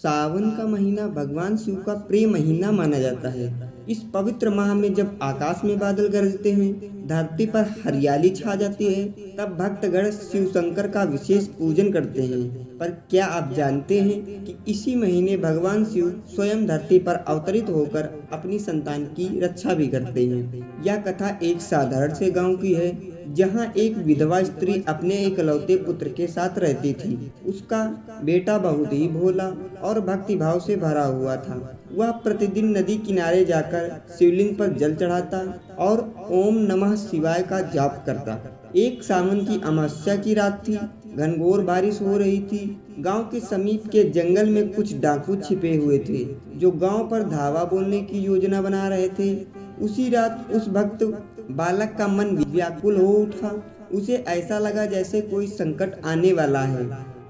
सावन का महीना भगवान शिव का प्रिय महीना माना जाता है। इस पवित्र माह में जब आकाश में बादल गरजते हैं, धरती पर हरियाली छा जाती है, तब भक्तगण शिव शंकर का विशेष पूजन करते हैं। पर क्या आप जानते हैं कि इसी महीने भगवान शिव स्वयं धरती पर अवतरित होकर अपनी संतान की रक्षा भी करते हैं। यह कथा एक साधारण से गांव की है, जहां एक विधवा स्त्री अपने इकलौते पुत्र के साथ रहती थी। उसका बेटा बहुत ही भोला और भक्ति भाव से भरा हुआ था। वह प्रतिदिन नदी किनारे जाकर शिवलिंग पर जल चढ़ाता और ओम नमः शिवाय का जाप करता। एक सावन की अमावस्या की रात थी। घनघोर बारिश हो रही थी। गांव के समीप के जंगल में कुछ डाकू छिपे हुए थे, जो गांव पर धावा बोलने की योजना बना रहे थे। उसी रात उस भक्त बालक का मन व्याकुल हो उठा। उसे ऐसा लगा जैसे कोई संकट आने वाला है।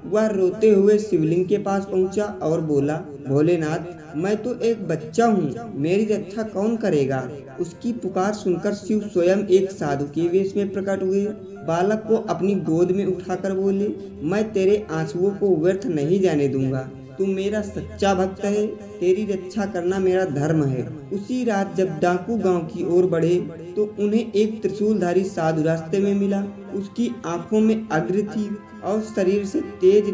वह रोते हुए शिवलिंग के पास पहुंचा और बोला, भोलेनाथ, मैं तो एक बच्चा हूँ, मेरी रक्षा कौन करेगा? उसकी पुकार सुनकर शिव स्वयं एक साधु के वेश में प्रकट हुए। बालक को अपनी गोद में उठाकर बोले, मैं तेरे आंसुओं को व्यर्थ नहीं जाने दूंगा। तू मेरा सच्चा भक्त है, तेरी रक्षा करना मेरा धर्म है। उसी रात जब डाकू गांव की ओर बढ़े तो उन्हें एक त्रिशूलधारी साधु रास्ते में मिला। उसकी आंखों में अग्नि थी और शरीर से तेज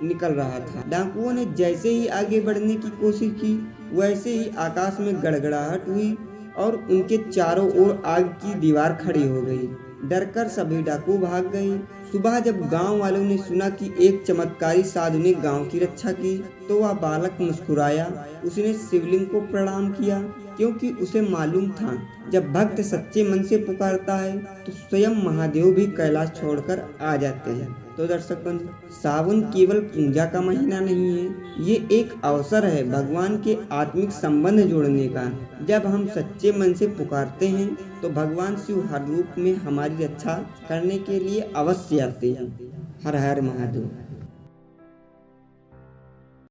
निकल रहा था। डाकुओं ने जैसे ही आगे बढ़ने की कोशिश की, वैसे ही आकाश में गड़गड़ाहट हुई और उनके चारों ओर आग की दीवार खड़ी हो गई। डरकर सभी डाकू भाग गए। सुबह जब गांव वालों ने सुना कि एक चमत्कारी साधु ने गांव की रक्षा की, तो वह बालक मुस्कुराया। उसने शिवलिंग को प्रणाम किया, क्योंकि उसे मालूम था जब भक्त सच्चे मन से पुकारता है तो स्वयं महादेव भी कैलाश छोड़कर आ जाते हैं। तो दर्शक बंधु, सावन केवल पूजा का महीना नहीं है, ये एक अवसर है भगवान के आत्मिक संबंध जोड़ने का। जब हम सच्चे मन से पुकारते हैं तो भगवान शिव हर रूप में हमारी रक्षा करने के लिए अवश्य आते हैं। हर हर महादेव।